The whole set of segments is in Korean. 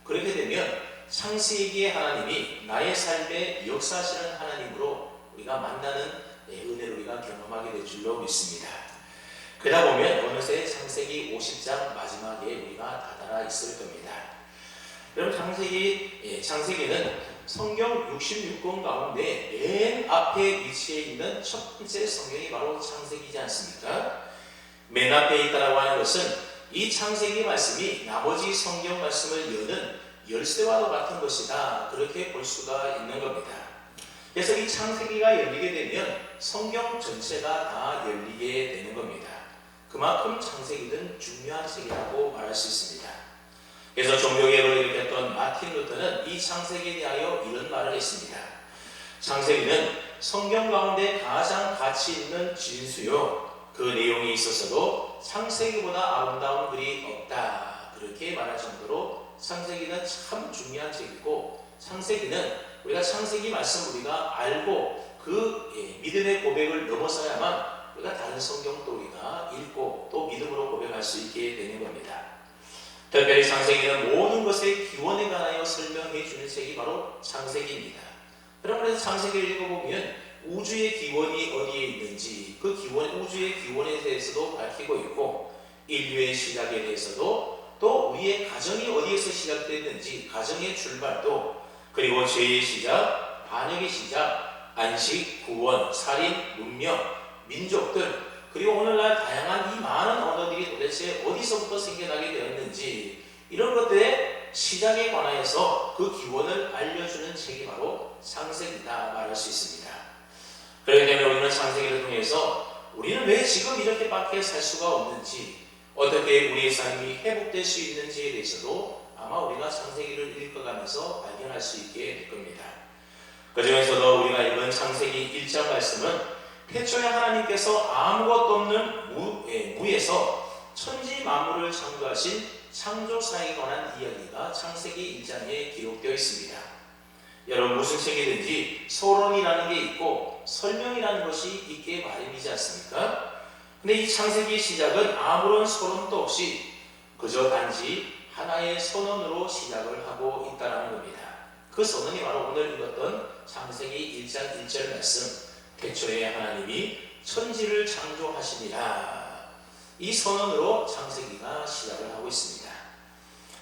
그렇게 되면 창세기의 하나님이 나의 삶에 역사하시는 하나님으로 우리가 만나는 은혜를 우리가 경험하게 될 줄로 믿습니다. 그러다 보면 어느새 창세기 50장 마지막에 우리가 다다라 있을 겁니다. 여러분, 창세기는 성경 66권 가운데 맨 앞에 위치해 있는 첫 번째 성경이 바로 창세기지 않습니까? 맨 앞에 있다라고 하는 것은 이 창세기 말씀이 나머지 성경 말씀을 여는 열쇠와도 같은 것이다, 그렇게 볼 수가 있는 겁니다. 그래서 이 창세기가 열리게 되면 성경 전체가 다 열리게 되는 겁니다. 그만큼 창세기는 중요한 책이라고 말할 수 있습니다. 그래서 종교개혁을 일으켰던 마틴 루터는 이 창세기에 대하여 이런 말을 했습니다. 창세기는 성경 가운데 가장 가치 있는 진수요, 그 내용이 있었어도 창세기보다 아름다운 글이 없다, 그렇게 말할 정도로 창세기는 참 중요한 책이고, 창세기는 우리가 창세기 말씀 우리가 알고 그 믿음의 고백을 넘어서야만 우리가 다른 성경도 우리가 읽고 또 믿음으로 고백할 수 있게 되는 겁니다. 특별히 창세기는 모든 것의 기원에 관하여 설명해 주는 책이 바로 창세기입니다. 그래서 창세기를 읽어보면 우주의 기원이 어디에 있는지, 그 우주의 기원에 대해서도 밝히고 있고, 인류의 시작에 대해서도, 또 우리의 가정이 어디에서 시작됐는지, 가정의 출발도, 그리고 죄의 시작, 반역의 시작, 안식, 구원, 살인, 문명, 민족들, 그리고 오늘날 다양한 이 많은 언어들이 도대체 어디서부터 생겨나게 되었는지, 이런 것들의 시작에 관하여서 그 기원을 알려주는 책이 바로 창세기다 말할 수 있습니다. 그렇기 때문에 우리는 창세기를 통해서 우리는 왜 지금 이렇게밖에 살 수가 없는지, 어떻게 우리의 삶이 회복될 수 있는지에 대해서도 아마 우리가 창세기를 읽어가면서 발견할 수 있게 될 겁니다. 그 중에서도 우리가 읽은 창세기 1장 말씀은 태초에 하나님께서 아무것도 없는 무에서 천지 만물을 창조하신 창조사에 관한 이야기가 창세기 1장에 기록되어 있습니다. 여러분, 무슨 책이든지 서론이라는 게 있고 설명이라는 것이 있게 마련이지 않습니까? 근데 이 창세기의 시작은 아무런 서론도 없이 그저 단지 하나의 선언으로 시작을 하고 있다는 겁니다. 그 선언이 바로 오늘 읽었던 창세기 1장 1절 말씀, 태초에 하나님이 천지를 창조하시니라, 이 선언으로 창세기가 시작을 하고 있습니다.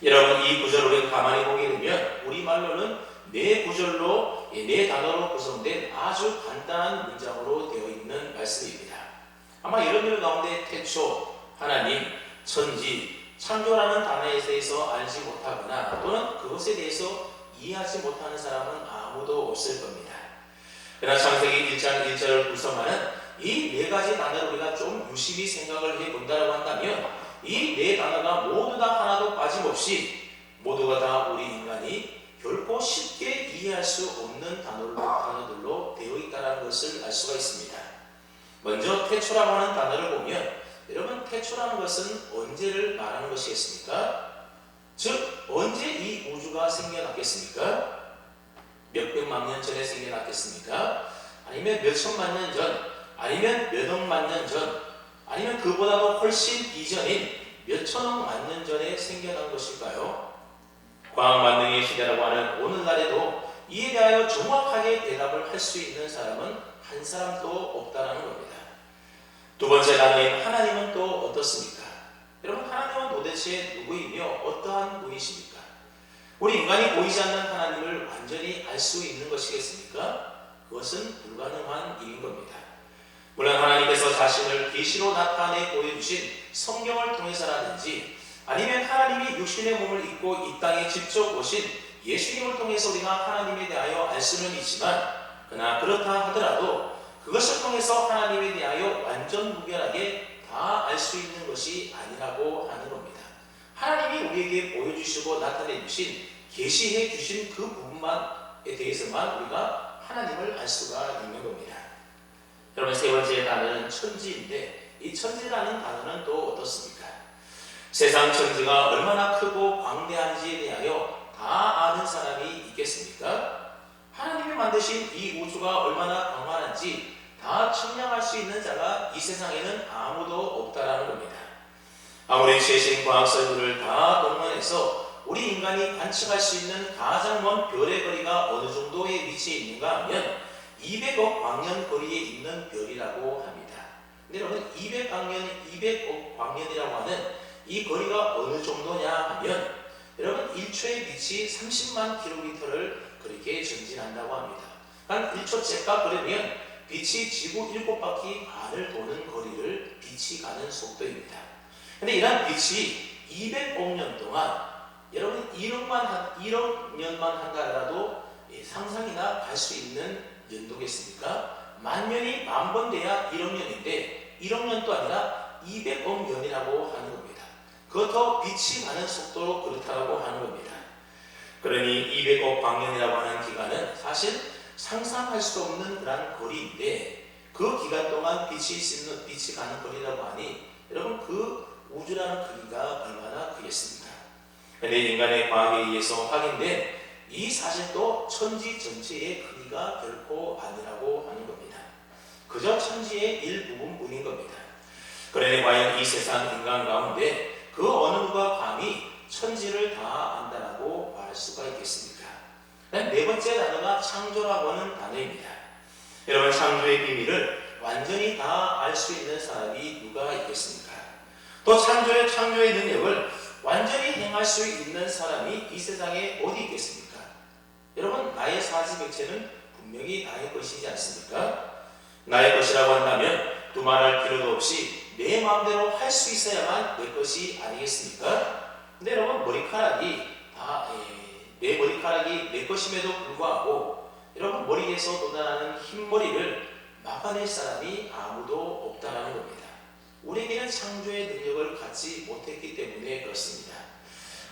여러분, 이 구절을 우리가 가만히 보게 되면 우리말로는 네 구절로, 네 단어로 구성된 아주 간단한 문장으로 되어 있는 말씀입니다. 아마 이런 일 가운데 태초, 하나님, 천지, 창조라는 단어에 대해서 알지 못하거나 또는 그것에 대해서 이해하지 못하는 사람은 아무도 없을 겁니다. 그러나 창세기 1장 1절을 구성하는 이 네 가지 단어를 우리가 좀 유심히 생각을 해본다고 한다면 이 네 단어가 모두 다 하나도 빠짐없이 모두가 다 우리 인간이 결코 쉽게 이해할 수 없는 단어들로 되어 있다는 것을 알 수가 있습니다. 먼저 태초라고 하는 단어를 보면, 여러분, 태초라는 것은 언제를 말하는 것이겠습니까? 즉, 언제 이 우주가 생겨났겠습니까? 몇백만 년 전에 생겨났겠습니까? 아니면 몇천만 년 전, 아니면 몇억만 년 전, 아니면 그보다도 훨씬 이전인 몇천억만 년 전에 생겨난 것일까요? 과학만능의 시대라고 하는 오늘날에도 이에 대하여 정확하게 대답을 할 수 있는 사람은 한 사람도 없다는 겁니다. 두 번째 단어인 하나님은 또 어떻습니까? 여러분, 하나님은 도대체 누구이며 어떠한 분이십니까? 우리 인간이 보이지 않는 하나님을 완전히 알 수 있는 것이겠습니까? 그것은 불가능한 일인 겁니다. 물론 하나님께서 자신을 계시로 나타내 보여주신 성경을 통해서라든지, 아니면 하나님이 육신의 몸을 입고 이 땅에 직접 오신 예수님을 통해서 우리가 하나님에 대하여 알 수는 있지만, 그러나 그렇다 하더라도 그것을 통해서 하나님에 대하여 완전 무결하게 다 알 수 있는 것이 아니라고 하는 겁니다. 하나님이 우리에게 보여주시고 나타내 주신, 계시해 주신 그 부분에 대해서만 우리가 하나님을 알 수가 있는 겁니다. 여러분, 세 번째 단어는 천지인데, 이 천지라는 단어는 또 어떻습니까? 세상 천지가 얼마나 크고 광대한지에 대하여 다 아는 사람이 있겠습니까? 하나님이 만드신 이 우주가 얼마나 광활한지 다 측량할 수 있는 자가 이 세상에는 아무도 없다라는 겁니다. 아무리 최신 과학설들을 다 동원해서 우리 인간이 관측할 수 있는 가장 먼 별의 거리가 어느 정도에 위치해 있는가 하면 200억 광년 거리에 있는 별이라고 합니다. 근데 여러분 200억 광년이라고 하는 이 거리가 어느 정도냐 하면 여러분 1초의 빛이 30만 킬로미터를 그렇게 전진한다고 합니다. 한 1초째가 그러면 빛이 지구 7바퀴 반을 도는 거리를 빛이 가는 속도입니다. 근데 이러한 빛이 200억 년 동안 여러분 1억 년만 한다라도 상상이나 갈 수 있는 연도겠습니까? 만년이 만번 돼야 1억 년인데 1억 년도 아니라 200억 년이라고 하는 겁니다. 그것도 빛이 가는 속도로 그렇다고 하는 겁니다. 그러니 200억 광년이라고 하는 기간은 사실 상상할 수 없는 그런 거리인데 그 기간 동안 빛이 가는 거리라고 하니 여러분 그 우주라는 크기가 얼마나 크겠습니까? 그런데 인간의 과학에 의해서 확인된 이 사실도 천지 전체의 크기가 결코 아니라고 하는 겁니다. 그저 천지의 일부분뿐인 겁니다. 그러니 과연 이 세상 인간 가운데 그 어느 누가 감히 천지를 다 안다라고 말할 수가 있겠습니까? 네 번째 단어가 창조라고 하는 단어입니다. 여러분 창조의 비밀을 완전히 다 알 수 있는 사람이 누가 있겠습니까? 또 창조의 능력을 완전히 행할 수 있는 사람이 이 세상에 어디 있겠습니까? 여러분 나의 사지백체는 분명히 나의 것이지 않습니까? 나의 것이라고 한다면 두말할 필요도 없이 내 마음대로 할 수 있어야만 내 것이 아니겠습니까? 근데 여러분 내 머리카락이 내 것임에도 불구하고 여러분 머리에서 돋아나는 흰머리를 막아낼 사람이 아무도 없다는 겁니다. 우리에게는 창조의 능력을 갖지 못했기 때문에 그렇습니다.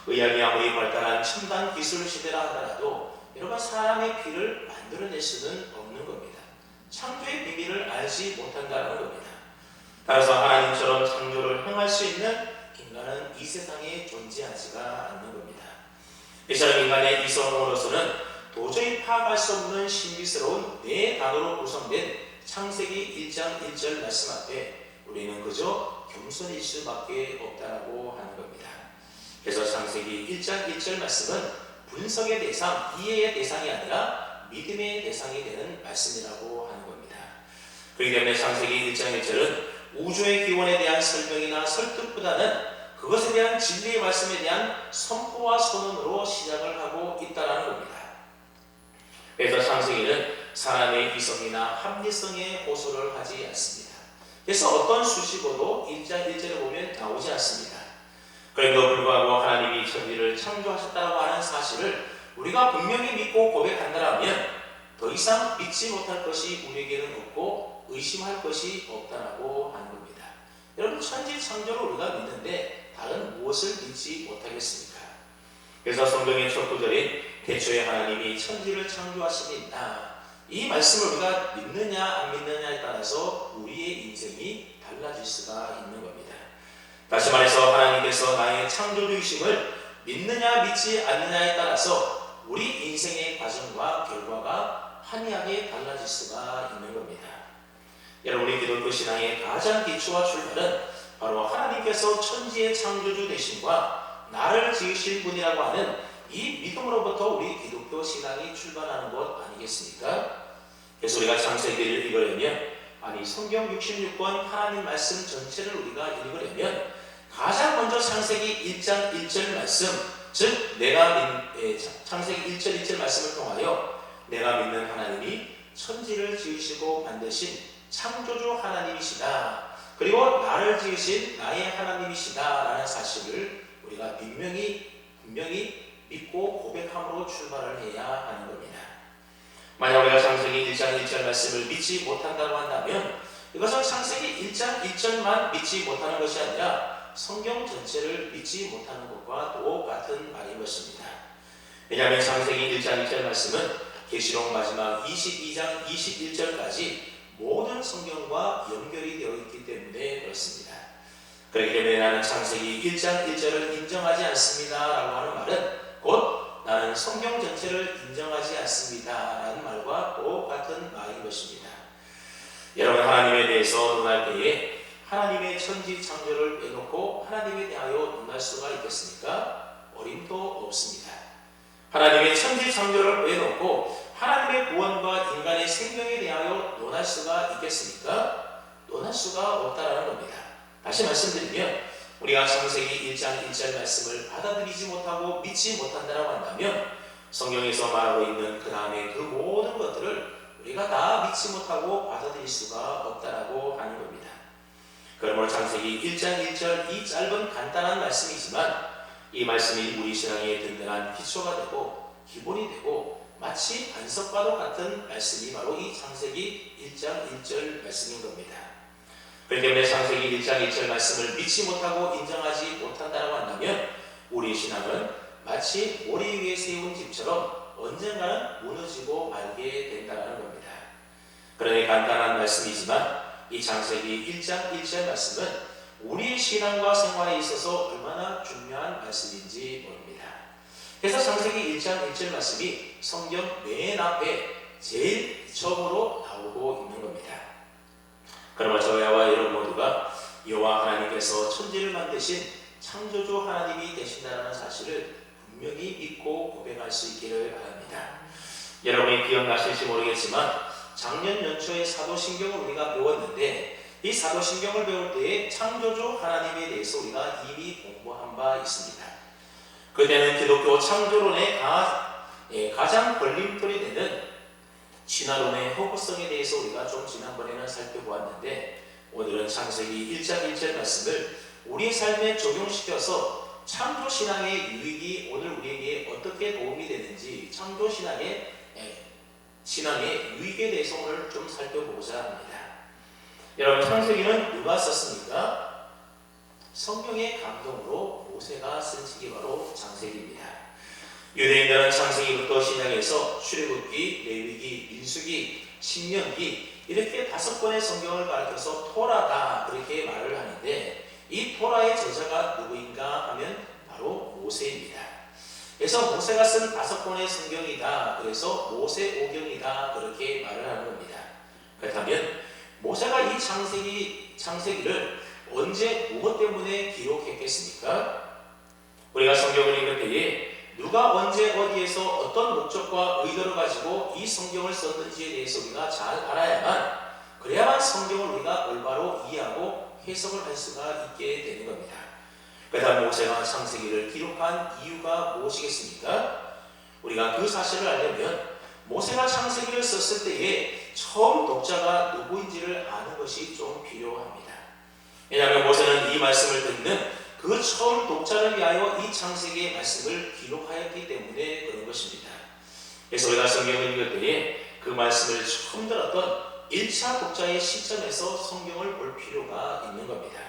의학이 아무리 발달한 첨단 기술 시대라 하더라도 여러분 사람의 피를 만들어낼 수는 없는 겁니다. 창조의 비밀을 알지 못한다는 겁니다. 따라서 하나님처럼 창조를 행할 수 있는 인간은 이 세상에 존재하지가 않는 겁니다. 이처럼 인간의 이성으로서는 도저히 파악할 수 없는 신비스러운 네 단어로 구성된 창세기 1장 1절 말씀 앞에 우리는 그저 겸손일 수밖에 없다라고 하는 겁니다. 그래서 창세기 1장 1절 말씀은 분석의 대상, 이해의 대상이 아니라 믿음의 대상이 되는 말씀이라고 하는 겁니다. 그렇기 때문에 창세기 1장 1절은 우주의 기원에 대한 설명이나 설득보다는 그것에 대한 진리의 말씀에 대한 선포와 선언으로 시작을 하고 있다는 겁니다. 그래서 창세기는 사람의 이성이나 합리성에 호소를 하지 않습니다. 그래서 어떤 수식어도 1장 1절에 보면 나오지 않습니다. 그럼에도 불구하고 하나님이 천지를 창조하셨다고 하는 사실을 우리가 분명히 믿고 고백한다면 더 이상 믿지 못할 것이 우리에게는 없고 의심할 것이 없다고 하는 겁니다. 여러분 천지 창조를 우리가 믿는데 다른 무엇을 믿지 못하겠습니까? 그래서 성경의 첫 구절인 태초에 하나님이 천지를 창조하시니라 이 말씀을 우리가 믿느냐 안 믿느냐에 따라서 우리의 인생이 달라질 수가 있는 겁니다. 다시 말해서 하나님께서 나의 창조주이심을 믿느냐 믿지 않느냐에 따라서 우리 인생의 과정과 결과가 한이하게 달라질 수가 있는 겁니다. 여러분 우리 기독교 신앙의 가장 기초와 출발은 바로 하나님께서 천지의 창조주 되심과 나를 지으신 분이라고 하는 이 믿음으로부터 우리 기독교 신앙이 출발하는 것 아니겠습니까? 그래서 우리가 창세기를 읽으려면 성경 66권 하나님 말씀 전체를 우리가 읽으려면 가장 먼저 창세기 1장 1절 말씀, 즉 창세기 1절 2절 말씀을 통하여 내가 믿는 하나님이 천지를 지으시고 만드신 창조주 하나님이시다. 그리고 나를 지으신 나의 하나님이시다 라는 사실을 우리가 분명히 믿고 고백함으로 출발을 해야 하는 겁니다. 만약 우리가 창세기 1장 1절 말씀을 믿지 못한다고 한다면 이것은 창세기 1장 1절만 믿지 못하는 것이 아니라 성경 전체를 믿지 못하는 것과 똑같은 말인 것입니다. 왜냐하면 창세기 1장 1절 말씀은 계시록 마지막 22장 21절까지 모든 성경과 연결이 되어 있기 때문에 그렇습니다. 그렇기 때문에 나는 창세기 1장 1절을 인정하지 않습니다 라고 하는 말은 곧 나는 성경 전체를 인정하지 않습니다 라는 말과 똑같은 말인 것입니다. 여러분 하나님에 대해서 논할 때에 하나님의 천지 창조를 빼놓고 하나님에 대하여 논할 수가 있겠습니까? 어림도 없습니다. 하나님의 천지 창조를 빼놓고 하나님의 구원과 인간의 생명에 대하여 논할 수가 있겠습니까? 논할 수가 없다라는 겁니다. 다시 말씀드리면 우리가 창세기 1장 1절 말씀을 받아들이지 못하고 믿지 못한다고 한다면 성경에서 말하고 있는 그 다음에 그 모든 것들을 우리가 다 믿지 못하고 받아들일 수가 없다라고 하는 겁니다. 그러므로 창세기 1장 1절 이 짧은 간단한 말씀이지만 이 말씀이 우리 신앙의 든든한 기초가 되고 기본이 되고 마치 반석과도 같은 말씀이 바로 이 창세기 1장 1절 말씀인 겁니다. 그렇기 때문에 창세기 1장 1절 말씀을 믿지 못하고 인정하지 못한다고 한다면 우리 신앙은 마치 모래 위에 세운 집처럼 언젠가는 무너지고 말게 된다는 겁니다. 그러니 간단한 말씀이지만 이 창세기 1장 1절 말씀은 우리의 신앙과 생활에 있어서 얼마나 중요한 말씀인지 모릅니다. 그래서 창세기 1장 1절 말씀이 성경 맨 앞에 제일 처음으로 나오고 있는 겁니다. 그러므로 저와 여러분 모두가 여호와 하나님께서 천지를 만드신 창조주 하나님이 되신다는 사실을 분명히 믿고 고백할 수 있기를 바랍니다. 여러분이 기억나실지 모르겠지만 작년 연초에 사도신경을 우리가 배웠는데 이 사도신경을 배울 때에 창조주 하나님에 대해서 우리가 이미 공부한 바 있습니다. 그때는 기독교 창조론의 가장 걸림돌이 되는 진화론의 허구성에 대해서 우리가 좀 지난번에는 살펴보았는데 오늘은 창세기 1장 1절 말씀을 우리의 삶에 적용시켜서 창조신앙의 유익이 오늘 우리에게 어떻게 도움이 되는지 창조신앙의 유익에 대해서 오늘 좀 살펴보고자 합니다. 여러분 창세기는 누가 썼습니까? 성령의 감동으로 모세가 쓴 책이 바로 창세기입니다. 유대인들은 창세기부터 신약에서 출애굽기, 레위기, 민수기, 신명기 이렇게 5권의 성경을 가르쳐서 토라다 그렇게 말을 하는데 이 토라의 저자가 누구인가 하면 바로 모세입니다. 그래서 모세가 쓴 5권의 성경이다. 그래서 모세오경이다. 그렇게 말을 하는 겁니다. 그렇다면 모세가 이 창세기를 언제 무엇 때문에 기록했겠습니까? 우리가 성경을 읽을 때에 누가 언제 어디에서 어떤 목적과 의도를 가지고 이 성경을 썼는지에 대해서 우리가 잘 알아야만 그래야만 성경을 우리가 올바로 이해하고 해석을 할 수가 있게 되는 겁니다. 그다음 모세가 창세기를 기록한 이유가 무엇이겠습니까? 우리가 그 사실을 알려면 모세가 창세기를 썼을 때에 처음 독자가 누구인지를 아는 것이 좀 필요합니다. 왜냐하면 모세는 이 말씀을 듣는 그 처음 독자를 위하여 이 창세기의 말씀을 기록하였기 때문에 그런 것입니다. 그래서 우리가 성경을 읽을 때에 그 말씀을 처음 들었던 1차 독자의 시점에서 성경을 볼 필요가 있는 겁니다.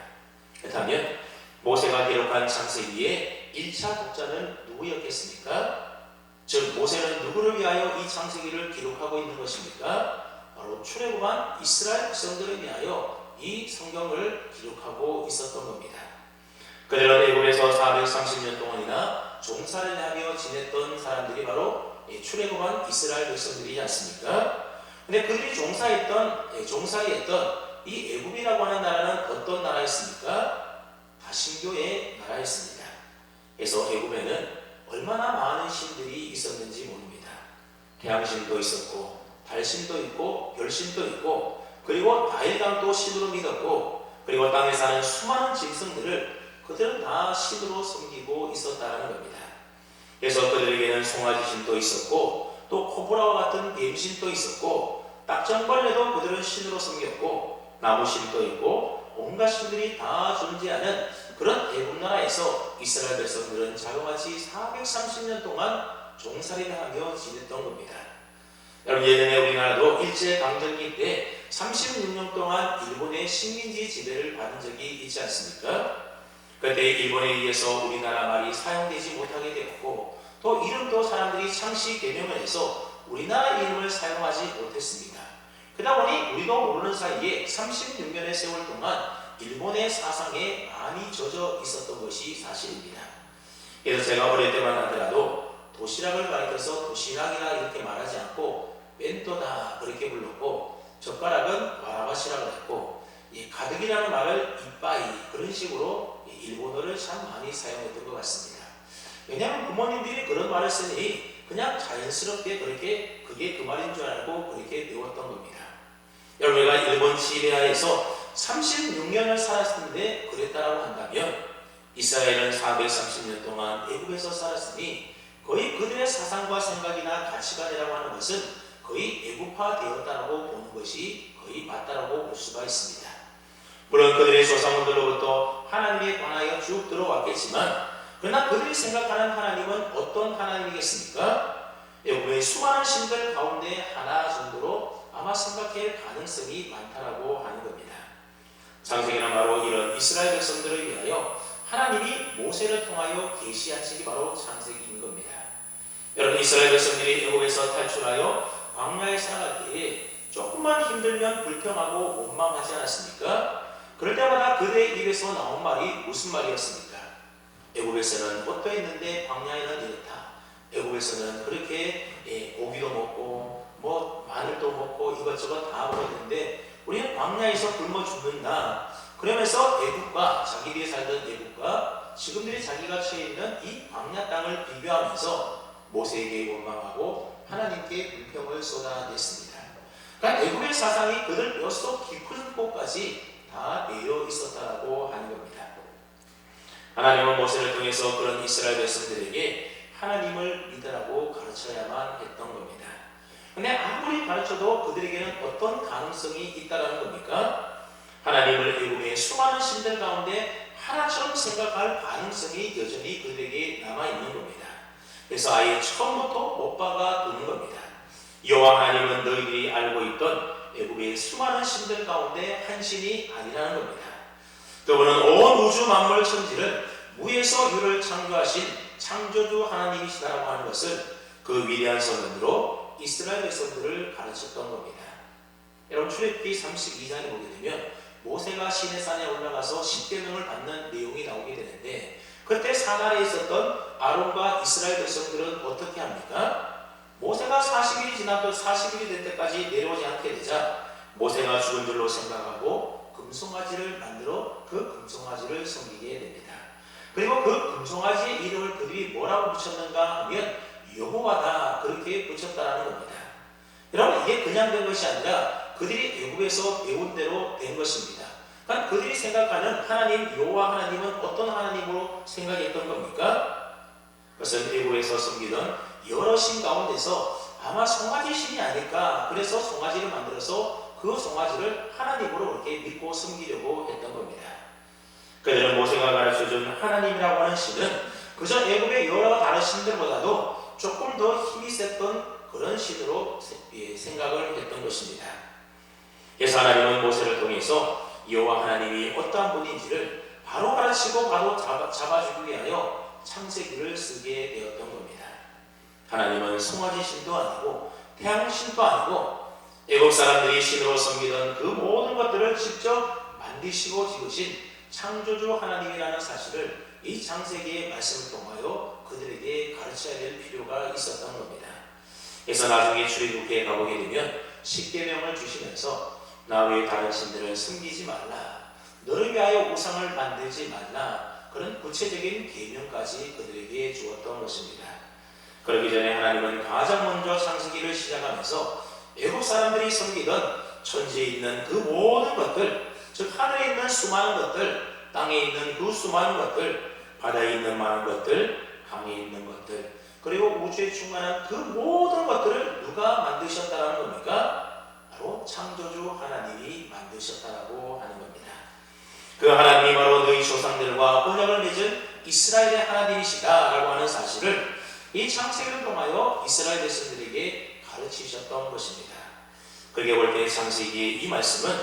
그렇다면 모세가 기록한 창세기의 1차 독자는 누구였겠습니까? 즉 모세는 누구를 위하여 이 창세기를 기록하고 있는 것입니까? 바로 출애굽한 이스라엘 백성들을 위하여 이 성경을 기록하고 있었던 겁니다. 그들은 애굽에서 430년 동안이나 종살이를 하며 지냈던 사람들이 바로 출애굽한 이스라엘 백성들이지 않습니까? 근데 그들이 종살이했던 이 애굽이라고 하는 나라는 어떤 나라였습니까? 다신교의 나라였습니다. 그래서 애굽에는 얼마나 많은 신들이 있었는지 모릅니다. 태양신도 있었고 달신도 있고 별신도 있고 그리고 나일강도 신으로 믿었고 그리고 땅에 사는 수많은 짐승들을 그들은 다 신으로 섬기고 있었다는 겁니다. 그래서 그들에게는 송아지신도 있었고 또 코브라와 같은 뱀신도 있었고 딱정벌레도 그들은 신으로 섬겼고 나무신도 있고 온갖 신들이 다 존재하는 그런 애굽 나라에서 이스라엘 백성들은 자그마치 430년 동안 종살이를 하며 지냈던 겁니다. 여러분 예전에 우리나라도 일제강점기 때 36년 동안 일본의 식민지 지배를 받은 적이 있지 않습니까? 그때 일본에 의해서 우리나라 말이 사용되지 못하게 되었고 또 이름도 사람들이 창시 개명을 해서 우리나라 이름을 사용하지 못했습니다. 그러다 보니 우리도 모르는 사이에 36년의 세월 동안 일본의 사상에 많이 젖어 있었던 것이 사실입니다. 그래서 제가 어릴 때만 하더라도 도시락을 가리켜서 도시락이라 이렇게 말하지 않고 벤토다 그렇게 불렀고 젓가락은 와라바시라고 했고 가득이라는 말을 이빠이 그런 식으로 일본어를 참 많이 사용했던 것 같습니다. 왜냐하면 부모님들이 그런 말을 쓰니 그냥 자연스럽게 그렇게 그게 그 말인 줄 알고 그렇게 배웠던 겁니다. 여러분, 우리가 일본 시리아에서 36년을 살았는데 그랬다라고 한다면 이스라엘은 430년 동안 애굽에서 살았으니 거의 그들의 사상과 생각이나 가치관이라고 하는 것은 거의 애국화 되었다라고 보는 것이 거의 맞다라고 볼 수가 있습니다. 물론 그들의 조상들로부터 하나님에 관하여 쭉 들어왔겠지만, 그러나 그들이 생각하는 하나님은 어떤 하나님이겠습니까? 애국의 수많은 신들 가운데 하나 정도로 아마 생각할 가능성이 많다라고 하는 겁니다. 창세기는 바로 이런 이스라엘 백성들을 위하여 하나님이 모세를 통하여 계시한 책이 바로 창세기인 겁니다. 여러분, 이스라엘 백성들이 애국에서 탈출하여 광야에 살아갈 때에 조금만 힘들면 불평하고 원망하지 않았습니까? 그럴 때마다 그들의 입에서 나온 말이 무슨 말이었습니까? 애국에서는 어떠했는데 광야에는 이렇다. 애국에서는 그렇게 고기도 먹고 마늘도 먹고 이것저것 다 먹었는데 우리는 광야에서 굶어 죽는다. 그러면서 애국과 자기들이 살던 애국과 지금들이 자기가 처해 있는 이 광야 땅을 비교하면서 모세에게 원망하고 하나님께 불평을 쏟아냈습니다. 그러니까 애국의 사상이 그들 뼛속 깊은 곳까지 다 배어 있었다고 하는 겁니다. 하나님은 모세를 통해서 그런 이스라엘 백성들에게 하나님을 믿으라고 가르쳐야만 했던 겁니다. 근데 아무리 가르쳐도 그들에게는 어떤 가능성이 있다는 겁니까? 하나님을 애국의 수많은 신들 가운데 하나처럼 생각할 가능성이 여전히 그들에게 남아있는 겁니다. 그래서 아예 처음부터 못 박아두는 겁니다. 여호와 하나님은 너희들이 알고 있던 애국의 수많은 신들 가운데 한 신이 아니라는 겁니다. 그분은 온 우주 만물 천지를 무에서 유를 창조하신 창조주 하나님이시다라고 하는 것을 그 위대한 선언으로 이스라엘 백성들을 가르쳤던 겁니다. 여러분, 출애굽기 32장에 보게 되면 모세가 시내산에 올라가서 십계명을 받는 내용이 나오게 되는데, 그때 사날에 있었던 아론과 이스라엘 백성들은 어떻게 합니까? 모세가 40일이 지나도 40일이 될 때까지 내려오지 않게 되자 모세가 죽은 줄로 생각하고 금송아지를 만들어 그 금송아지를 섬기게 됩니다. 그리고 그 금송아지의 이름을 그들이 뭐라고 붙였는가 하면 여호와다, 그렇게 붙였다라는 겁니다. 여러분, 이게 그냥 된 것이 아니라 그들이 애국에서 배운 대로 된 것입니다. 그러니까 그들이 생각하는 하나님, 여호와 하나님은 어떤 하나님으로 생각했던 겁니까? 그것은 애국에서 섬기던 여러 신 가운데서 아마 송아지 신이 아닐까, 그래서 송아지를 만들어서 그 송아지를 하나님으로 이렇게 믿고 섬기려고 했던 겁니다. 그들은 모세가 가르쳐준 하나님이라고 하는 신은 그저 애굽의 여러 다른 신들보다도 조금 더 힘이 셌던 그런 신으로 생각을 했던 것입니다. 그래서 하나님은 모세를 통해서 여호와 하나님이 어떠한 분인지를 바로 가르치고 바로 잡아주기 위하여 창세기를 쓰게 되었던 겁니다. 하나님은 송아지 신도 아니고 태양 신도 아니고 애국 사람들이 신으로 섬기던 그 모든 것들을 직접 만드시고 지으신 창조주 하나님이라는 사실을 이 창세기의 말씀을 통하여 그들에게 가르쳐야 될 필요가 있었던 겁니다. 그래서 나중에 출애굽기에 가보게 되면 십계명을 주시면서 나 외에 다른 신들을 섬기지 말라, 너를 위하여 우상을 만들지 말라, 그런 구체적인 계명까지 그들에게 주었던 것입니다. 그러기 전에 하나님은 가장 먼저 창세기를 시작하면서 애국 사람들이 섬기던 천지에 있는 그 모든 것들, 즉 하늘에 있는 수많은 것들, 땅에 있는 그 수많은 것들, 바다에 있는 많은 것들, 강에 있는 것들, 그리고 우주에 충만한 그 모든 것들을 누가 만드셨다는 겁니까? 바로 창조주 하나님이 만드셨다고 하는 겁니다. 그 하나님이 바로 너희 조상들과 언약을 맺은 이스라엘의 하나님이시다라고 하는 사실을 이 창세기를 통하여 이스라엘 백성들에게 가르치셨던 것입니다. 그렇게 볼 때 창세기의 이 말씀은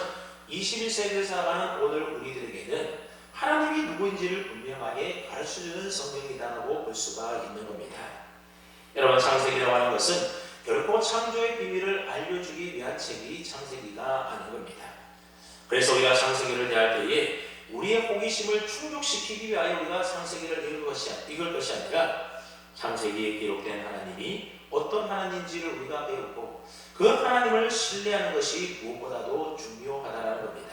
21세기를 살아가는 오늘 우리들에게는 하나님이 누구인지를 분명하게 가르쳐주는 성경이다라고 볼 수가 있는 겁니다. 여러분, 창세기라고 하는 것은 결코 창조의 비밀을 알려주기 위한 책이 창세기가 아닌 겁니다. 그래서 우리가 창세기를 대할 때에 우리의 호기심을 충족시키기 위하여 우리가 창세기를 읽을 것이 아니라 창세기에 기록된 하나님이 어떤 하나님인지를 우리가 배우고 그 하나님을 신뢰하는 것이 무엇보다도 중요하다는 겁니다.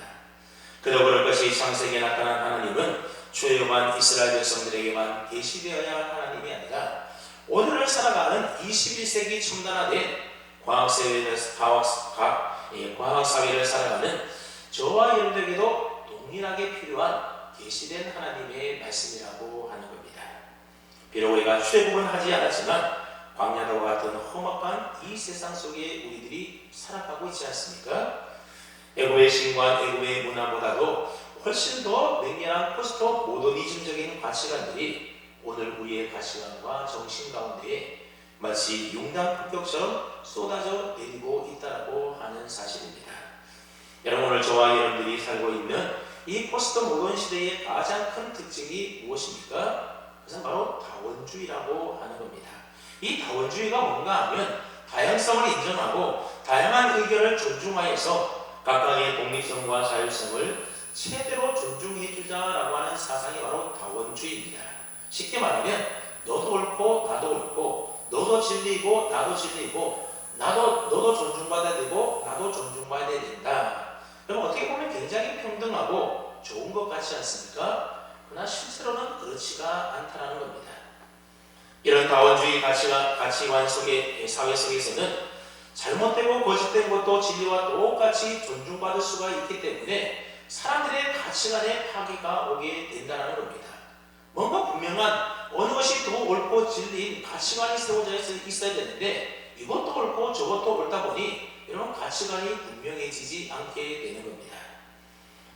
그러 그럴 것이 창세기에 나타난 하나님은 출애굽한 이스라엘 백성들에게만 계시되어야 할 하나님이 아니라 오늘을 살아가는 21세기 첨단화된 과학사회를 살아가는 저와 여러분에게도 동일하게 필요한 계시된 하나님의 말씀이라고 하는 겁니다. 비록 우리가 출애굽은 하지 않았지만 광야와 같은 험악한 이 세상 속에 우리들이 살아가고 있지 않습니까? 애굽의 신관, 애굽의 문화보다도 훨씬 더 맹렬한 포스트 모더니즘적인 가치관들이 오늘 우리의 가치관과 정신 가운데에 마치 융단 폭격처럼 쏟아져 내리고 있다고 하는 사실입니다. 여러분, 오늘 저와 여러분들이 살고 있는 이 포스트 모던 시대의 가장 큰 특징이 무엇입니까? 그것은 바로 다원주의라고 하는 겁니다. 이 다원주의가 뭔가 하면 다양성을 인정하고 다양한 의견을 존중하여서 각각의 독립성과 자율성을 최대로 존중해주자라고 하는 사상이 바로 다원주의입니다. 쉽게 말하면 너도 옳고 나도 옳고 너도 진리이고 나도 진리이고 너도 존중받아야 되고 나도 존중받아야 된다. 그럼 어떻게 보면 굉장히 평등하고 좋은 것 같지 않습니까? 그러나 실제로는 그렇지가 않다는 겁니다. 이런 다원주의 가치관 속의 사회 속에서는 잘못되고 거짓된 것도 진리와 똑같이 존중받을 수가 있기 때문에 사람들의 가치관에 파괴가 오게 된다는 겁니다. 뭔가 분명한 어느 것이 더 옳고 진리인 가치관이 세워져 있어야 되는데 이것도 옳고 저것도 옳다 보니 여러분 가치관이 분명해지지 않게 되는 겁니다.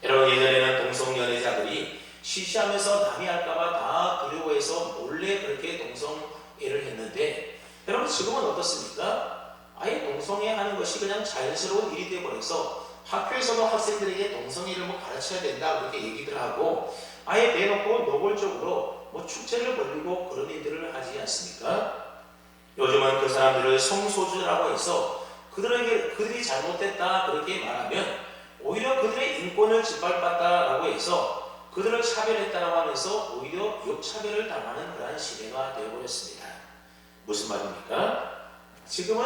여러분, 예전에는 동성연애자들이 시시하면서 남이 할까봐 다 두려워해서 몰래 그렇게 동성애를 했는데 여러분 지금은 어떻습니까? 아예 동성애 하는 것이 그냥 자연스러운 일이 되어버려서 학교에서도 학생들에게 동성애를 가르쳐야 된다 그렇게 얘기들 하고 아예 대놓고 노골적으로 축제를 벌이고 그런 일들을 하지 않습니까? 요즘은 그 사람들을 성소수자라고 해서 그들이 잘못됐다 그렇게 말하면 오히려 그들의 인권을 짓밟았다라고 해서 그들을 차별했다라고 하면서 오히려 역차별을 당하는 그러한 시대가 되어버렸습니다. 무슨 말입니까? 지금은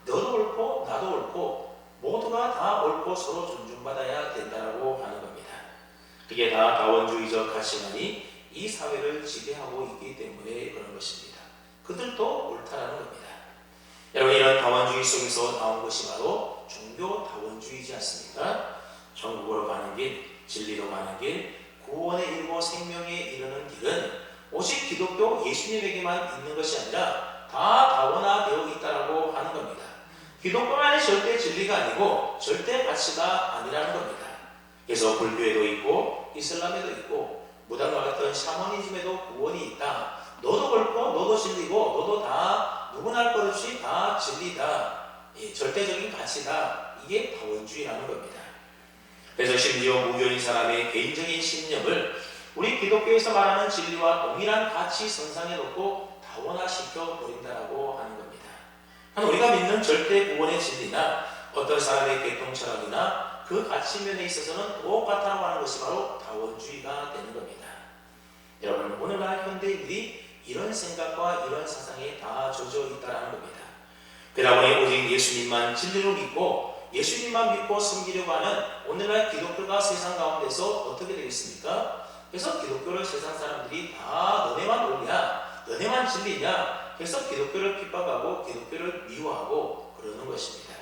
너도 옳고 나도 옳고 모두가 다 옳고 서로 존중받아야 된다고 하는 겁니다. 그게 다 다원주의적 가치관이 이 사회를 지배하고 있기 때문에 그런 것입니다. 그들도 옳다라는 겁니다. 여러분, 이런 다원주의 속에서 나온 것이 바로 종교 다원주의이지 않습니까? 천국으로 가는 길, 진리로 가는 길, 구원에 이르고 생명에 이르는 길은 오직 기독교 예수님에게만 있는 것이 아니라 다 다원화되어 있다고 하는 겁니다. 기독교만이 절대 진리가 아니고 절대 가치가 아니라는 겁니다. 그래서 불교에도 있고 이슬람에도 있고 무당과 같은 샤머니즘에도 구원이 있다. 너도 옳고 너도 진리고 너도 다 누구나 할 것 없이 다 진리다. 절대적인 가치다. 이게 다원주의라는 겁니다. 그래서 심지어 무교인 사람의 개인적인 신념을 우리 기독교에서 말하는 진리와 동일한 가치 선상에 놓고 다원화시켜 버린다라고 하는 겁니다. 우리가 믿는 절대 구원의 진리나 어떤 사람의 개통 철학이나 그 가치면에 있어서는 똑같다고 하는 것이 바로 다원주의가 되는 겁니다. 여러분, 오늘날 현대인들이 이런 생각과 이런 사상에 다 젖어 있다는 겁니다. 그러다 보니 오직 예수님만 진리로 믿고 예수님만 믿고 섬기려고 하는 오늘날 기독교가 세상 가운데서 어떻게 되겠습니까? 그래서 기독교를 세상 사람들이 다 너네만 옳냐, 너네만 진리냐, 그래서 기독교를 핍박하고 기독교를 미워하고 그러는 것입니다.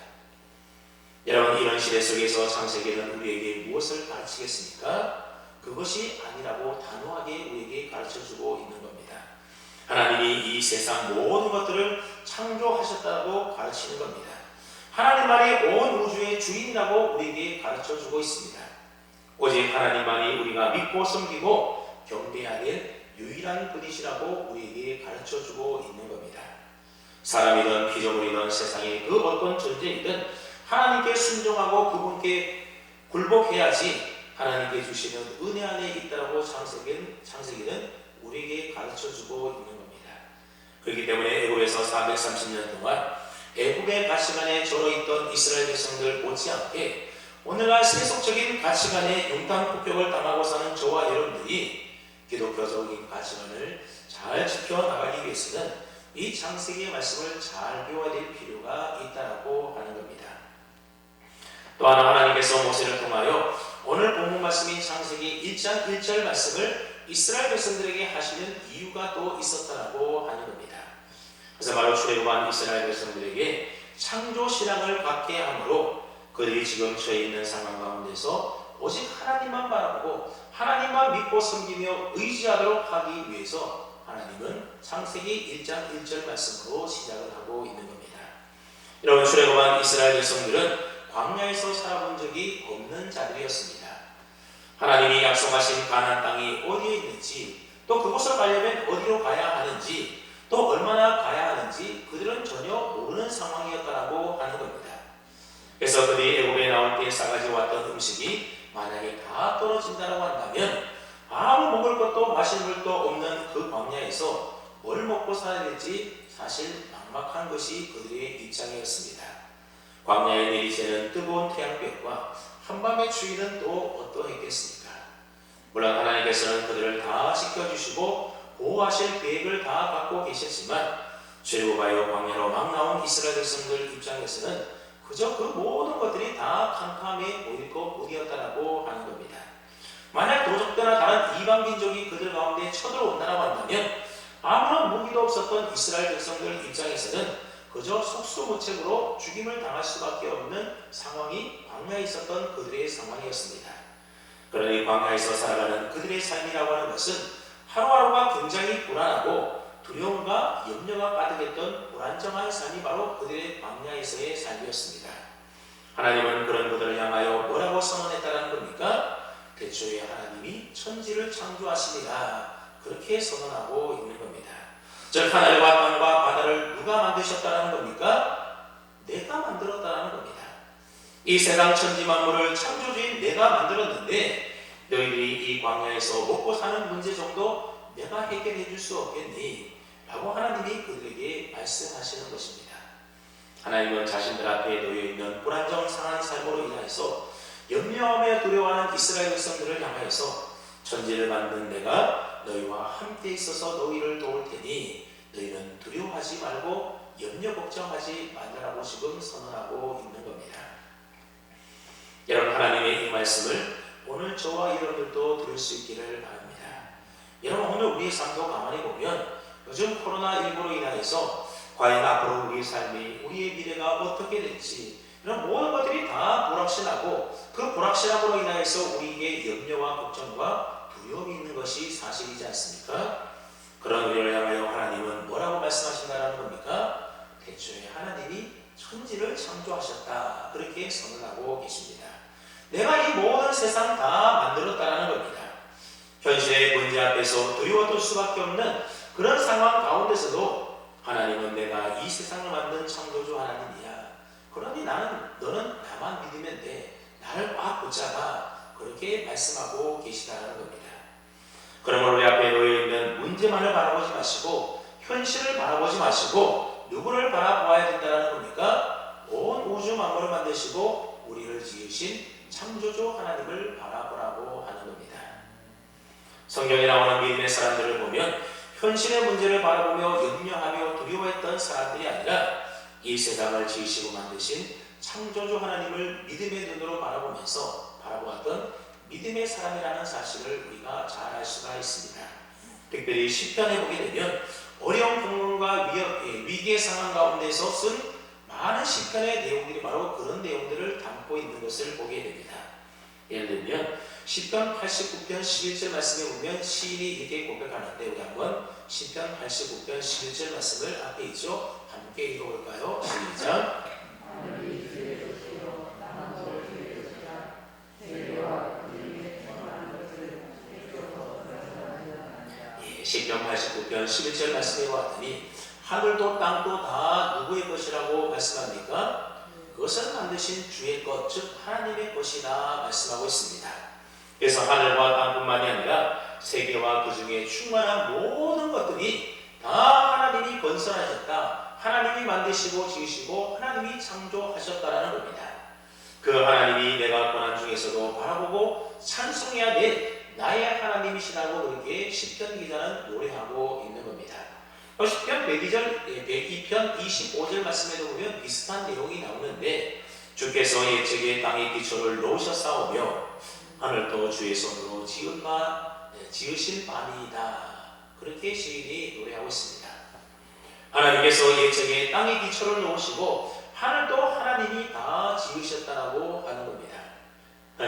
여러분, 이런 시대 속에서 창세기는 우리에게 무엇을 가르치겠습니까? 그것이 아니라고 단호하게 우리에게 가르쳐주고 있는 겁니다. 하나님이 이 세상 모든 것들을 창조하셨다고 가르치는 겁니다. 하나님만이 온 우주의 주인이라고 우리에게 가르쳐주고 있습니다. 오직 하나님만이 우리가 믿고 섬기고 경배해야 될 유일한 분이시라고 우리에게 가르쳐주고 있는 겁니다. 사람이든 피조물이든 세상의 그 어떤 존재이든 하나님께 순종하고 그분께 굴복해야지 하나님께 주시는 은혜 안에 있다라고 창세기는 우리에게 가르쳐주고 있는 겁니다. 그렇기 때문에 애굽에서 430년 동안 애굽의 가치관에 절어있던 이스라엘 백성들 못지않게 오늘날 세속적인 가치관에 융단 폭격을 당하고 사는 저와 여러분들이 기독교적인 가치관을 잘 지켜나가기 위해서는 이 창세기의 말씀을 잘 배워야 될 필요가 있다고 하는 겁니다. 또 하나, 하나님께서 모세를 통하여 오늘 본문 말씀인 창세기 1장 1절 말씀을 이스라엘 백성들에게 하시는 이유가 또 있었다라고 하는 겁니다. 그래서 바로 출애굽한 이스라엘 백성들에게 창조 신앙을 갖게 함으로 그들이 지금 처해 있는 상황 가운데서 오직 하나님만 바라보고 하나님만 믿고 섬기며 의지하도록 하기 위해서 하나님은 창세기 1장 1절 말씀으로 시작을 하고 있는 겁니다. 여러분, 출애굽한 이스라엘 백성들은 광야에서 살아본 적이 없는 자들이었습니다. 하나님이 약속하신 가나안 땅이 어디에 있는지, 또 그곳을 가려면 어디로 가야 하는지, 또 얼마나 가야 하는지 그들은 전혀 모르는 상황이었다라고 하는 겁니다. 그래서 그들이 애굽에 나올 때 싸가지 왔던 음식이 만약에 다 떨어진다고 한다면 아무 먹을 것도 마실 물도 없는 그 광야에서 뭘 먹고 살아야 될지 사실 막막한 것이 그들의 입장이었습니다. 광야에 내리쬐는 뜨거운 태양볕과 한밤의 추위는 또 어떠했겠습니까? 물론 하나님께서는 그들을 다 지켜주시고 보호하실 계획을 다 갖고 계셨지만 출애굽하여 광야로 막 나온 이스라엘 백성들 입장에서는 그저 그 모든 것들이 다 캄캄해 보일 것뿐이었다라고 하는 겁니다. 만약 도적대나 다른 이방민족이 그들 가운데 쳐들어온다고 한다면 아무런 무기도 없었던 이스라엘 백성들 입장에서는 그저 속수무책으로 죽임을 당할 수밖에 없는 상황이 광야에 있었던 그들의 상황이었습니다. 그러니 광야에서 살아가는 그들의 삶이라고 하는 것은 하루하루가 굉장히 불안하고 두려움과 염려가 가득했던 불안정한 삶이 바로 그들의 광야에서의 삶이었습니다. 하나님은 그런 그들을 향하여 뭐라고 선언했다는 겁니까? 대초에 하나님이 천지를 창조하시니라, 그렇게 선언하고 있는 겁니다. 즉 하늘과 땅과 바다를 누가 만드셨다는 겁니까? 내가 만들었다는 겁니다. 이 세상 천지 만물을 창조주인 내가 만들었는데 너희들이 이 광야에서 먹고 사는 문제 정도 내가 해결해 줄 수 없겠니? 라고 하나님이 그들에게 말씀하시는 것입니다. 하나님은 자신들 앞에 놓여있는 불안정한 삶으로 인하여서 염려하며 두려워하는 이스라엘 백성들을 향하여서 천지를 만든 내가 너희와 함께 있어서 너희를 도울 테니 너희는 두려워하지 말고 염려 걱정하지 말라고 지금 선언하고 있는 겁니다. 여러분, 하나님의 이 말씀을 오늘 저와 여러분들도 들을 수 있기를 바랍니다. 여러분, 오늘 우리의 삶도 가만히 보면 요즘 코로나19로 인하여서 과연 앞으로 우리의 삶이, 우리의 미래가 어떻게 될지 이런 모든 것들이 다 불확실하고 그 불확실함으로 인하여서 우리에게 염려와 걱정과 두려움이 있는 것이 사실이지 않습니까? 그런 우리를 향하여 하나님은 뭐라고 말씀하신다는 겁니까? 대초에 하나님이 천지를 창조하셨다, 그렇게 선언하고 계십니다. 내가 이 모든 세상 다 만들었다는 겁니다. 현실의 문제 앞에서 두려워할 수밖에 없는 그런 상황 가운데서도 하나님은 내가 이 세상을 만든 창조주 하나님이야. 그러니 너는 나만 믿으면 돼. 나를 꽉 붙잡아. 그렇게 말씀하고 계시다는 겁니다. 그러므로 우리 앞에 놓여있는 문제만을 바라보지 마시고 현실을 바라보지 마시고 누구를 바라보아야 된다는 겁니까? 온 우주 만물을 만드시고 우리를 지으신 창조주 하나님을 바라보라고 하는 겁니다. 성경에 나오는 믿음의 사람들을 보면 현실의 문제를 바라보며 염려하며 두려워했던 사람들이 아니라 이 세상을 지으시고 만드신 창조주 하나님을 믿음의 눈으로 바라보면서 바라보았던 믿음의 사람이라는 사실을 우리가 잘 알 수가 있습니다. 특별히 시편에 보게 되면 어려운 경험과 위기의 상황 가운데서 쓴 많은 시편의 내용들이 바로 그런 내용들을 담고 있는 것을 보게 됩니다. 예를 들면 시편 89편 11절 말씀에 보면 시인이 이렇게 고백하는데, 우리 한번 시편 89편 11절 말씀을 앞에 있죠? 함께 읽어볼까요? 시작. 시편 89편 11절 말씀에 보았더니 하늘도 땅도 다 누구의 것이라고 말씀합니까? 그것을 만드신 주의 것, 즉 하나님의 것이다 말씀하고 있습니다. 그래서 하늘과 땅뿐만이 아니라 세계와 그 중에 충만한 모든 것들이 다 하나님이 건설하셨다, 하나님이 만드시고 지으시고 하나님이 창조하셨다라는 겁니다. 그 하나님이 내가 고난 중에서도 바라보고 찬송해야 될 나의 하나님이시라고 그렇게 시편 기자는 노래하고 있는 겁니다. 시편 102편 25절 말씀에도 보면 비슷한 내용이 나오는데, 주께서 옛적에 땅의 기초를 놓으셨사오며 하늘도 주의 손으로 지은 바 지으신 밤이다. 그렇게 시인이 노래하고 있습니다. 하나님께서 옛적에 땅의 기초를 놓으시고 하늘도 하나님이 다 지으셨다라고 하는 겁니다.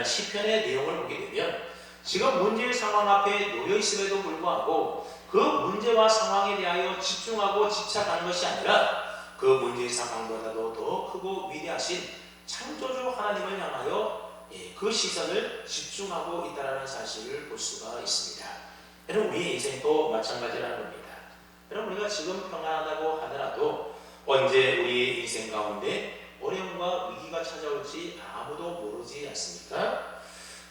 시편의 내용을 보게 되면 지금 문제의 상황 앞에 놓여 있음에도 불구하고 그 문제와 상황에 대하여 집중하고 집착하는 것이 아니라 그 문제의 상황보다도 더 크고 위대하신 창조주 하나님을 향하여 그 시선을 집중하고 있다는 사실을 볼 수가 있습니다. 여러분, 우리의 인생도 마찬가지라는 겁니다. 여러분, 우리가 지금 평안하다고 하더라도 언제 우리의 인생 가운데 어려움과 위기가 찾아올지 아무도 모르지 않습니까?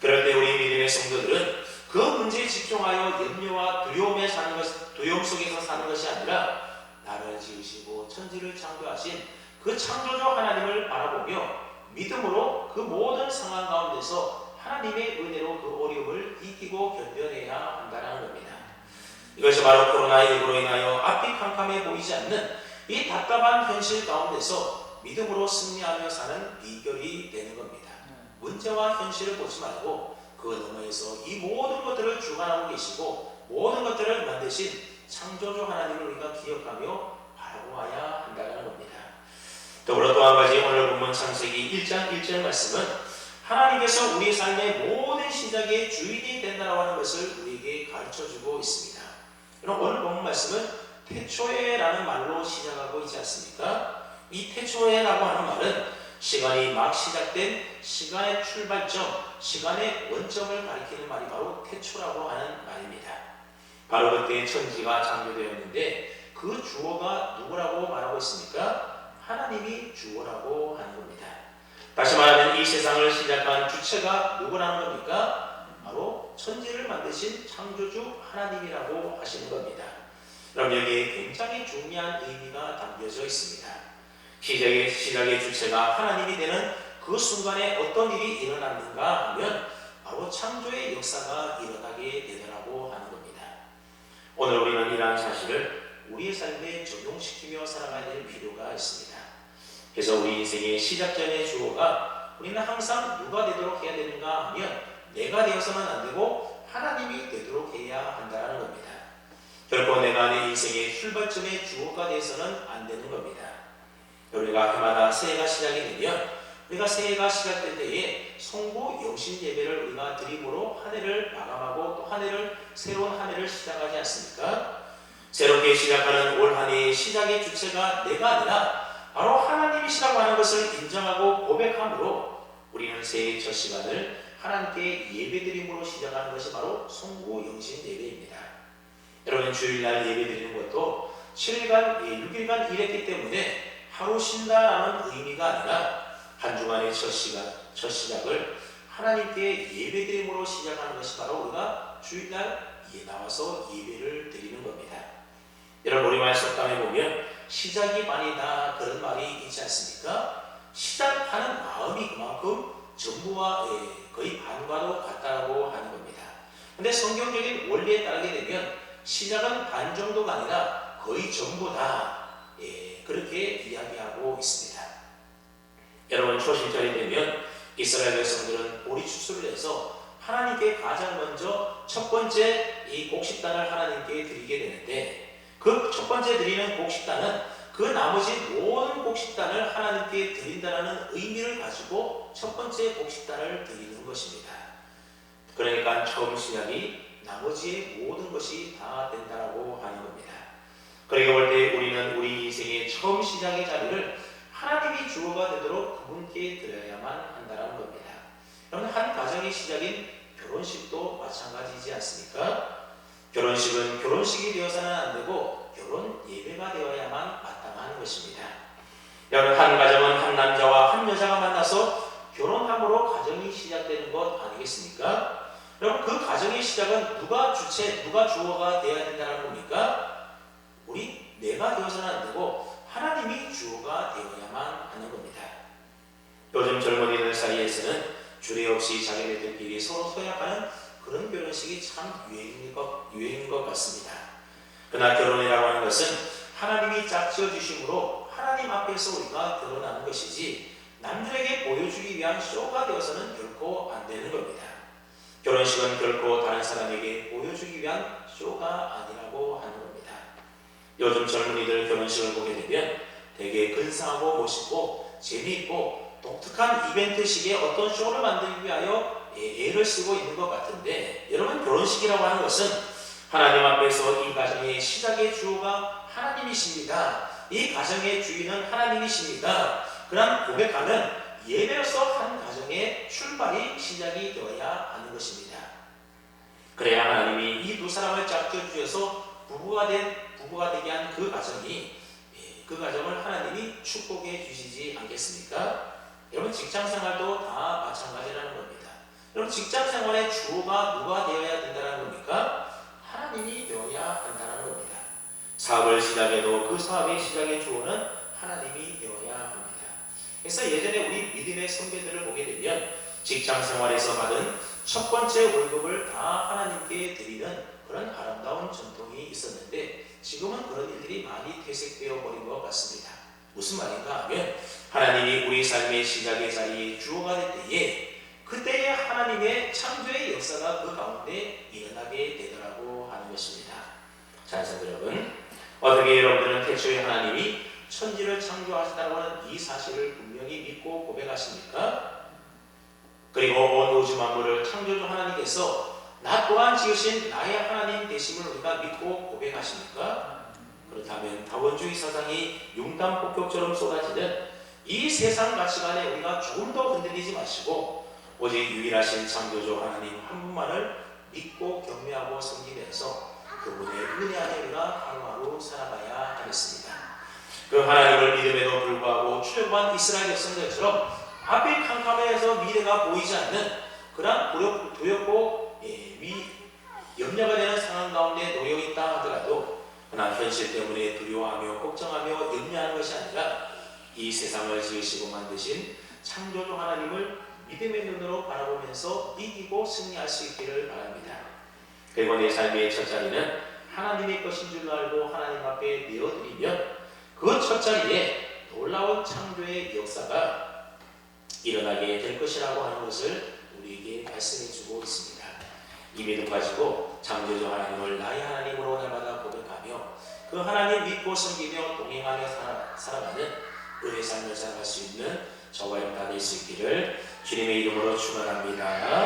그럴 때 우리 믿음의 성도들은 그 문제에 집중하여 염려와 두려움 속에서 사는 것이 아니라 나를 지으시고 천지를 창조하신 그 창조주 하나님을 바라보며 믿음으로 그 모든 상황 가운데서 하나님의 은혜로 그 어려움을 이기고 견뎌내야 한다는 겁니다. 이것이 바로 코로나19로 인하여 앞이 캄캄해 보이지 않는 이 답답한 현실 가운데서 믿음으로 승리하며 사는 비결이 되는 겁니다. 문제와 현실을 보지 말고 그 너머에서 이 모든 것들을 주관하고 계시고 모든 것들을 만드신 창조주 하나님을 우리가 기억하며 바라보아야 한다는 겁니다. 더불어 또 한 가지 오늘 본문 창세기 1장 1절 말씀은 하나님께서 우리 삶의 모든 시작의 주인이 된다고 하는 것을 우리에게 가르쳐주고 있습니다. 여러분, 오늘 본문 말씀은 태초에라는 말로 시작하고 있지 않습니까? 이 태초에라고 하는 말은 시간이 막 시작된 시간의 출발점, 시간의 원점을 가리키는 말이 바로 태초라고 하는 말입니다. 바로 그때 천지가 창조되었는데 그 주어가 누구라고 말하고 있습니까? 하나님이 주어라고 하는 겁니다. 다시 말하면 이 세상을 시작한 주체가 누구라는 겁니까? 바로 천지를 만드신 창조주 하나님이라고 하시는 겁니다. 그럼 여기에 굉장히 중요한 의미가 담겨져 있습니다. 시작의 주체가 하나님이 되는 그 순간에 어떤 일이 일어났는가 하면 바로 창조의 역사가 일어나게 되더라고 하는 겁니다. 오늘 우리는 이러한 사실을 우리의 삶에 적용시키며 살아가야 될 필요가 있습니다. 그래서 우리 인생의 시작점의 주어가 우리는 항상 누가 되도록 해야 되는가 하면 내가 되어서는 안 되고 하나님이 되도록 해야 한다는 겁니다. 결코 내가 내 인생의 출발점의 주어가 되어서는 안 되는 겁니다. 우리가 해마다 새해가 시작이 되면 우리가 새해가 시작될 때에 송구 영신 예배를 우리가 드림으로 한 해를 마감하고 또 새로운 한 해를 시작하지 않습니까? 새롭게 시작하는 올 한 해의 시작의 주체가 내가 아니라 바로 하나님이시라고 하는 것을 인정하고 고백함으로 우리는 새해의 첫 시간을 하나님께 예배드림으로 시작하는 것이 바로 송구 영신 예배입니다. 여러분, 주일날 예배드리는 것도 7일간, 6일간 일했기 때문에 하루 쉰다라는 의미가 아니라 한 주간의 첫 시작을 하나님께 예배드림으로 시작하는 것이 바로 우리가 주일날 나와서 예배를 드리는 겁니다. 여러분, 우리말 속담에 보면 시작이 반이다 그런 말이 있지 않습니까? 시작하는 마음이 그만큼 전부와 거의 반과도 같다고 하는 겁니다. 그런데 성경적인 원리에 따르게 되면 시작은 반 정도가 아니라 거의 전부다, 그렇게 이야기하고 있습니다. 여러분, 초신절이 되면 이스라엘 백성들은 보리 추수를 해서 하나님께 가장 먼저 첫 번째 이 곡식단을 하나님께 드리게 되는데 그 첫 번째 드리는 곡식단은 그 나머지 모든 곡식단을 하나님께 드린다는 의미를 가지고 첫 번째 곡식단을 드리는 것입니다. 그러니까 처음 시작이 나머지의 모든 것이 다 된다고 하는 겁니다. 그러게 볼 때 우리는 우리 인생의 처음 시작의 자리를 하나님이 주어가 되도록 그분께 드려야만 한다는 겁니다. 여러분, 한 가정의 시작인 결혼식도 마찬가지지 않습니까? 결혼식은 결혼식이 되어서는 안 되고 결혼 예배가 되어야만 마땅한 것입니다. 여러분, 한 가정은 한 남자와 한 여자가 만나서 결혼함으로 가정이 시작되는 것 아니겠습니까? 여러분, 그 가정의 시작은 누가 주어가 되어야 된다는 겁니까? 내가 되어서는 안 되고 하나님이 주어가 되어야만 하는 겁니다. 요즘 젊은이들 사이에서는 주례 없이 자기네들끼리 서로 서약하는 그런 결혼식이 참 유행인 것 같습니다. 그러나 결혼이라고 하는 것은 하나님이 짝지어 주심으로 하나님 앞에서 우리가 결혼하는 것이지 남들에게 보여주기 위한 쇼가 되어서는 결코 안 되는 겁니다. 결혼식은 결코 다른 사람에게 보여주기 위한 쇼가 아니라고 하는 겁니다. 요즘 젊은이들 결혼식을 보게 되면 되게 근사하고 멋있고 재미있고 독특한 이벤트식의 어떤 쇼를 만들기 위하여 애를 쓰고 있는 것 같은데, 여러분, 결혼식이라고 하는 것은 하나님 앞에서 이 가정의 시작의 주어가 하나님이십니다. 이 가정의 주인은 하나님이십니다. 그런 고백하는 예배로서 한 가정의 출발이 시작이 되어야 하는 것입니다. 그래야 하나님이 이 두 사람을 짝지어 주셔서 부부가 되게 한 그 가정이, 그 가정을 하나님이 축복해 주시지 않겠습니까? 여러분, 직장 생활도 다 마찬가지라는 겁니다. 여러분, 직장 생활의 주어가 누가 되어야 된다는 겁니까? 하나님이 되어야 한다는 겁니다. 사업을 시작해도 그 사업의 시작의 주어는 하나님이 되어야 합니다. 그래서 예전에 우리 믿음의 선배들을 보게 되면 직장 생활에서 받은 첫 번째 월급을 다 하나님께 드리는 그런 아름다운 전통이 있었는데, 지금은 그런 일들이 많이 퇴색되어 버린 것 같습니다. 무슨 말인가 하면, 하나님이 우리 삶의 시작의 자리에 주어가 될 때에 그때에 하나님의 창조의 역사가 그 가운데 일어나게 되더라고 하는 것입니다. 자녀들 여러분, 어떻게 여러분들은 태초에 하나님이 천지를 창조하셨다고 하는 이 사실을 분명히 믿고 고백하십니까? 그리고 온 우주 만물을 창조주 하나님께서 나 또한 지으신 나의 하나님 되심을 우리가 믿고 고백하십니까? 그렇다면 다원주의 사상이 융단 폭격처럼 쏟아지는 이 세상 가치관에 우리가 조금 더 흔들리지 마시고 오직 유일하신 창조주 하나님 한 분만을 믿고 경외하고 섬기면서 그분의 은혜 안에 우리가 하루하루 살아가야 하겠습니다. 그 하나님을 믿음에도 불구하고 출애굽한 이스라엘 백성들처럼 앞이 캄캄해서 미래가 보이지 않는 그런 두렵고 염려가 되는 상황 가운데 놓여 있다 하더라도, 그러나 현실 때문에 두려워하며 걱정하며 염려하는 것이 아니라 이 세상을 지으시고 만드신 창조주 하나님을 믿음의 눈으로 바라보면서 이기고 승리할 수 있기를 바랍니다. 그리고 내 삶의 첫 자리는 하나님의 것인 줄 알고 하나님 앞에 내어드리면 그 첫 자리에 놀라운 창조의 역사가 일어나게 될 것이라고 하는 것을 우리에게 말씀해 주고 있습니다. 이 믿음 가지고 창조주 하나님을 나의 하나님으로 날마다 고백하며 그 하나님 믿고 섬기며 동행하며 살아가는 은혜의 삶을 살아갈 수 있는 저와 여러분 다 될 수 있기를 주님의 이름으로 축원합니다.